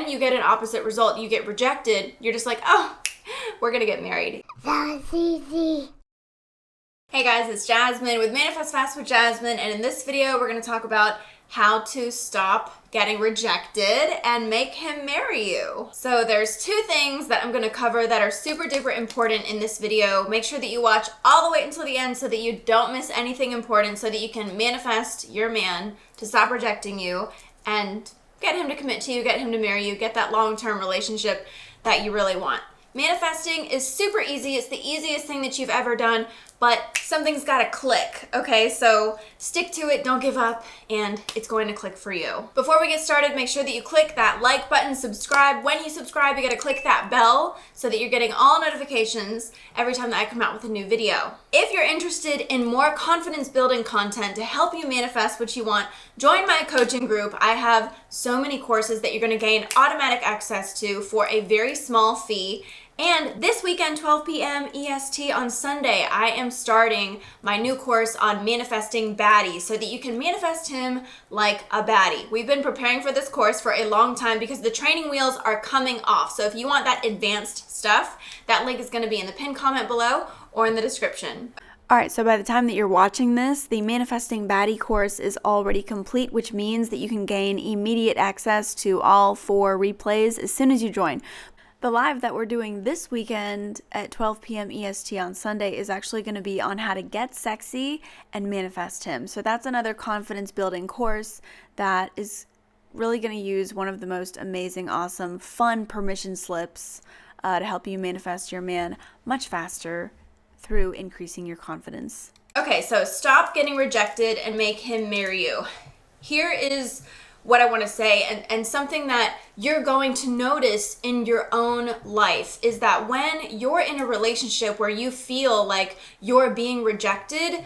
when you get an opposite result, you get rejected, you're just like, oh, we're gonna get married. That's easy. Hey guys, it's Jasmine with Manifest Fast with Jasmine, and in this video we're gonna talk about how to stop getting rejected and make him marry you. So there's two things that I'm gonna cover that are super duper important in this video. Make sure that you watch all the way until the end so that you don't miss anything important, so that you can manifest your man to stop rejecting you and get him to commit to you, get him to marry you, get that long-term relationship that you really want. Manifesting is super easy. It's the easiest thing that you've ever done, but something's gotta click, okay? So stick to it, don't give up, and it's going to click for you. Before we get started, make sure that you click that like button, subscribe. When you subscribe, you gotta click that bell so that you're getting all notifications every time that I come out with a new video. If you're interested in more confidence building content to help you manifest what you want, join my coaching group. I have so many courses that you're gonna gain automatic access to for a very small fee. And this weekend, 12 p.m. EST on Sunday, I am starting my new course on manifesting Baddie so that you can manifest him like a baddie. We've been preparing for this course for a long time because the training wheels are coming off. So if you want that advanced stuff, that link is going to be in the pinned comment below or in the description. All right, so by the time that you're watching this, the Manifesting Baddie course is already complete, which means that you can gain immediate access to all 4 replays as soon as you join. The live that we're doing this weekend at 12 p.m. EST on Sunday is actually going to be on how to get sexy and manifest him. So that's another confidence building course that is really going to use one of the most amazing, awesome, fun permission slips to help you manifest your man much faster through increasing your confidence. Okay, so stop getting rejected and make him marry you. Here is what I want to say, and something that you're going to notice in your own life is that when you're in a relationship where you feel like you're being rejected,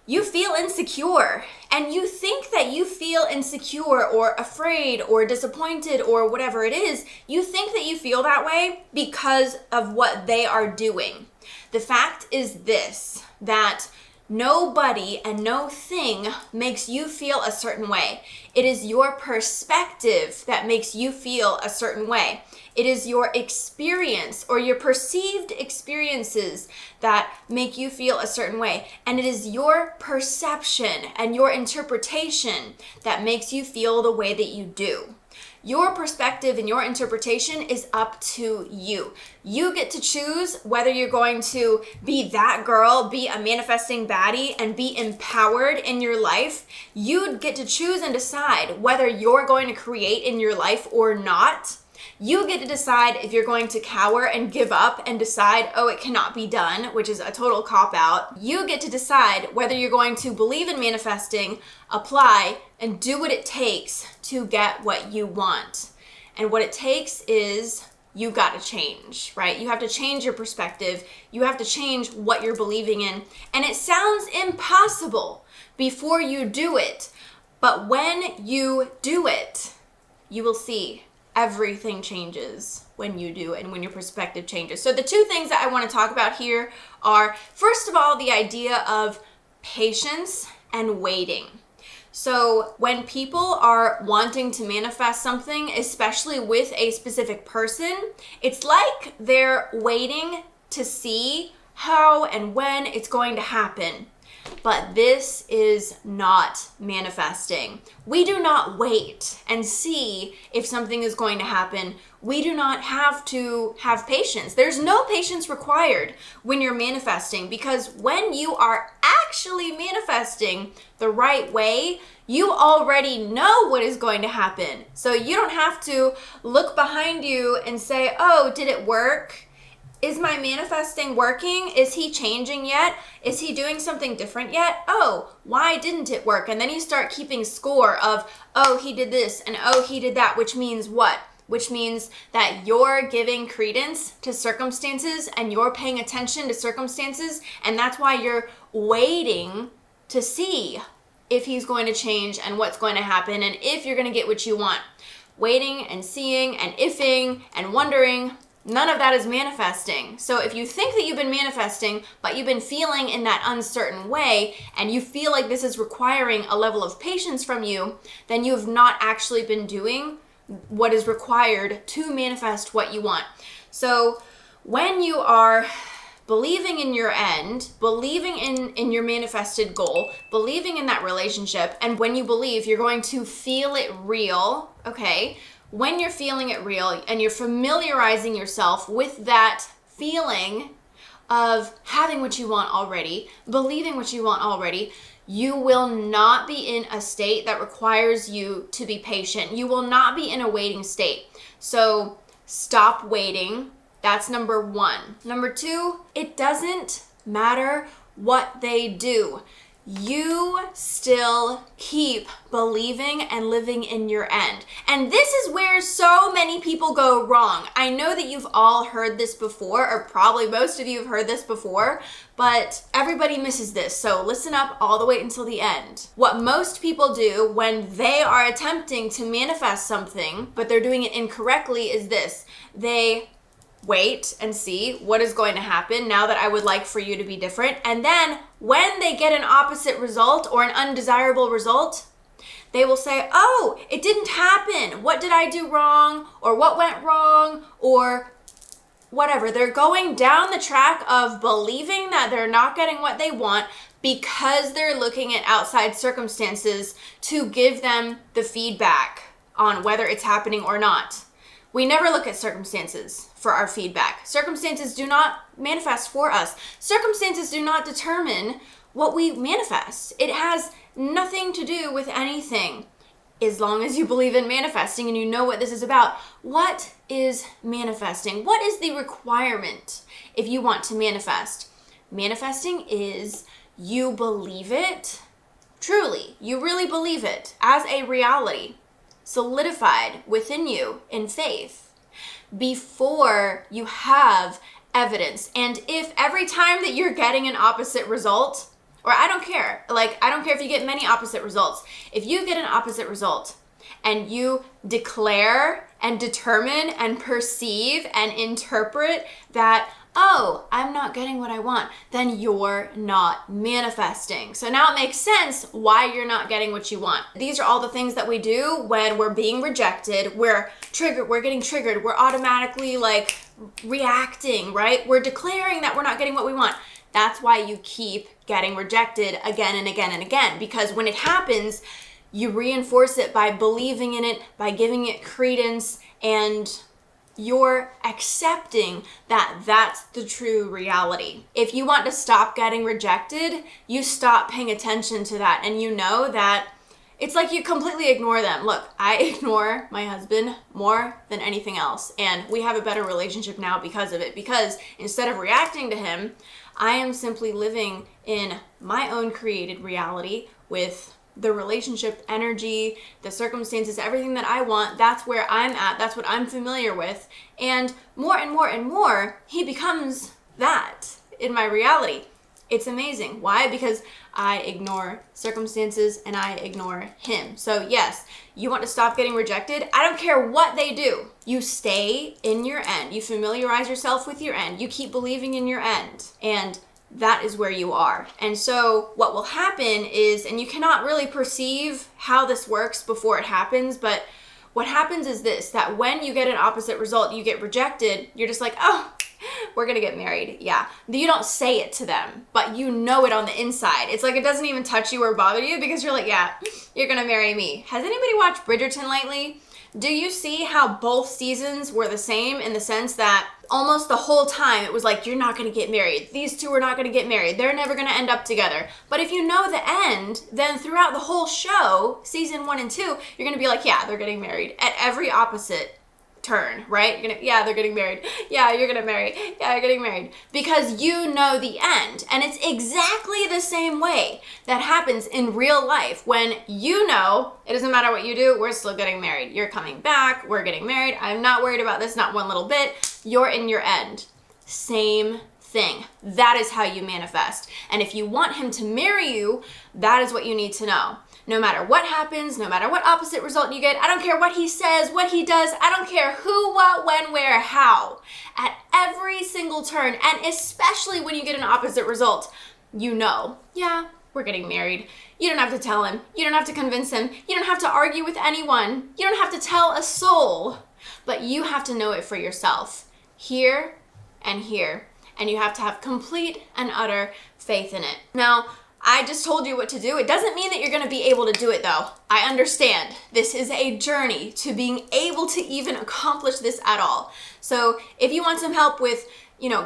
you feel insecure, and you think that you feel insecure or afraid or disappointed or whatever it is. You think that you feel that way because of what they are doing. The fact is this, that nobody and no thing makes you feel a certain way. It is your perspective that makes you feel a certain way. It is your experience or your perceived experiences that make you feel a certain way. And it is your perception and your interpretation that makes you feel the way that you do. Your perspective and your interpretation is up to you. You get to choose whether you're going to be that girl, be a manifesting baddie, and be empowered in your life. You get to choose and decide whether you're going to create in your life or not. You get to decide if you're going to cower and give up and decide, oh, it cannot be done, which is a total cop-out. You get to decide whether you're going to believe in manifesting, apply, and do what it takes to get what you want. And what it takes is you got to change, right? You have to change your perspective. You have to change what you're believing in. And it sounds impossible before you do it. But when you do it, you will see everything changes when you do it and when your perspective changes. So the two things that I want to talk about here are, first of all, the idea of patience and waiting. So when people are wanting to manifest something, especially with a specific person, it's like they're waiting to see how and when it's going to happen. But this is not manifesting. We do not wait and see if something is going to happen. We do not have to have patience. There's no patience required when you're manifesting, because when you are actually manifesting the right way, you already know what is going to happen. So you don't have to look behind you and say, oh, did it work? Is my manifesting working? Is he changing yet? Is he doing something different yet? Oh, why didn't it work? And then you start keeping score of, oh, he did this and oh, he did that, which means what? Which means that you're giving credence to circumstances and you're paying attention to circumstances, and that's why you're waiting to see if he's going to change and what's going to happen and if you're going to get what you want. Waiting and seeing and ifing and wondering, none of that is manifesting. So if you think that you've been manifesting, but you've been feeling in that uncertain way, and you feel like this is requiring a level of patience from you, then you have not actually been doing what is required to manifest what you want. So when you are believing in your end, believing in your manifested goal, believing in that relationship, and when you believe, you're going to feel it real, okay? When you're feeling it real and you're familiarizing yourself with that feeling of having what you want already, believing what you want already, you will not be in a state that requires you to be patient. You will not be in a waiting state. So stop waiting. That's number one. Number two, it doesn't matter what they do. You still keep believing and living in your end. And this is where so many people go wrong. I know that you've all heard this before, or probably most of you have heard this before, but everybody misses this. So listen up all the way until the end. What most people do when they are attempting to manifest something, but they're doing it incorrectly, is this. They wait and see what is going to happen now that I would like for you to be different. And then when they get an opposite result or an undesirable result, they will say, oh, it didn't happen. What did I do wrong? Or what went wrong? Or whatever. They're going down the track of believing that they're not getting what they want because they're looking at outside circumstances to give them the feedback on whether it's happening or not. We never look at circumstances for our feedback. Circumstances do not manifest for us. Circumstances do not determine what we manifest. It has nothing to do with anything. As long as you believe in manifesting and you know what this is about. What is manifesting? What is the requirement if you want to manifest? Manifesting is you believe it truly. You really believe it as a reality, solidified within you in faith before you have evidence. And if every time that you're getting an opposite result, or I don't care if you get many opposite results, if you get an opposite result and you declare and determine and perceive and interpret that, oh, I'm not getting what I want, then you're not manifesting. So now it makes sense why you're not getting what you want. These are all the things that we do when we're being rejected. We're triggered, we're getting triggered, we're automatically like reacting, right? We're declaring that we're not getting what we want. That's why you keep getting rejected again and again and again, because when it happens, you reinforce it by believing in it, by giving it credence, and you're accepting that that's the true reality. If you want to stop getting rejected, you stop paying attention to that, and you know that it's like you completely ignore them. Look, I ignore my husband more than anything else, and we have a better relationship now because of it, because instead of reacting to him, I am simply living in my own created reality with the relationship energy, the circumstances, everything that I want. That's where I'm at. That's what I'm familiar with. And more and more and more, he becomes that in my reality. It's amazing. Why? Because I ignore circumstances and I ignore him. So yes, you want to stop getting rejected? I don't care what they do. You stay in your end. You familiarize yourself with your end. You keep believing in your end. And that is where you are. And so what will happen is, and you cannot really perceive how this works before it happens, but what happens is this, that when you get an opposite result, you get rejected, you're just like, oh, we're gonna get married. Yeah. You don't say it to them, but you know it on the inside. It's like it doesn't even touch you or bother you because you're like, yeah, you're gonna marry me. Has anybody watched Bridgerton lately? Do you see how both seasons were the same in the sense that almost the whole time it was like, you're not going to get married. These two are not going to get married. They're never going to end up together. But if you know the end, then throughout the whole show, season 1 and 2, you're going to be like, yeah, they're getting married at every opposite turn, right? Yeah, they're getting married. Yeah, you're gonna marry. Yeah, you're getting married. Because you know the end. And it's exactly the same way that happens in real life when you know it doesn't matter what you do, we're still getting married. You're coming back, we're getting married. I'm not worried about this, not one little bit. You're in your end. Same thing. That is how you manifest. And if you want him to marry you, that is what you need to know. No matter what happens, no matter what opposite result you get, I don't care what he says, what he does, I don't care who, what, when, where, how. At every single turn, and especially when you get an opposite result, you know, yeah, we're getting married. You don't have to tell him. You don't have to convince him. You don't have to argue with anyone. You don't have to tell a soul. But you have to know it for yourself. Here and here. And you have to have complete and utter faith in it. Now, I just told you what to do. It doesn't mean that you're gonna be able to do it though. I understand. This is a journey to being able to even accomplish this at all. So if you want some help with,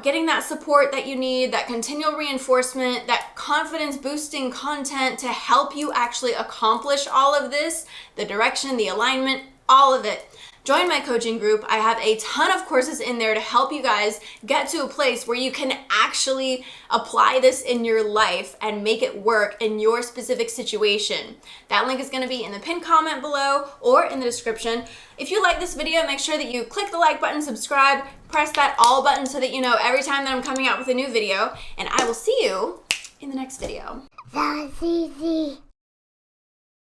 getting that support that you need, that continual reinforcement, that confidence boosting content to help you actually accomplish all of this, the direction, the alignment, all of it, join my coaching group. I have a ton of courses in there to help you guys get to a place where you can actually apply this in your life and make it work in your specific situation. That link is gonna be in the pinned comment below or in the description. If you like this video, make sure that you click the like button, subscribe, press that all button so that you know every time that I'm coming out with a new video, and I will see you in the next video. That was easy.